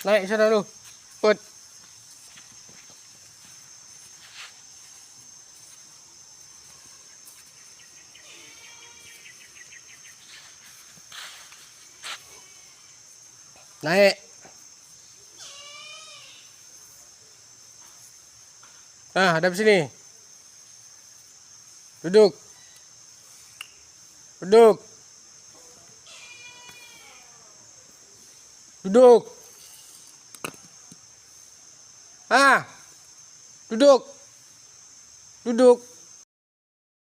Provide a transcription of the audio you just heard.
Naik sana dulu. Put. Naik. Nah, hadap sini. Duduk. Duduk. Duduk. Ah. Duduk. Duduk.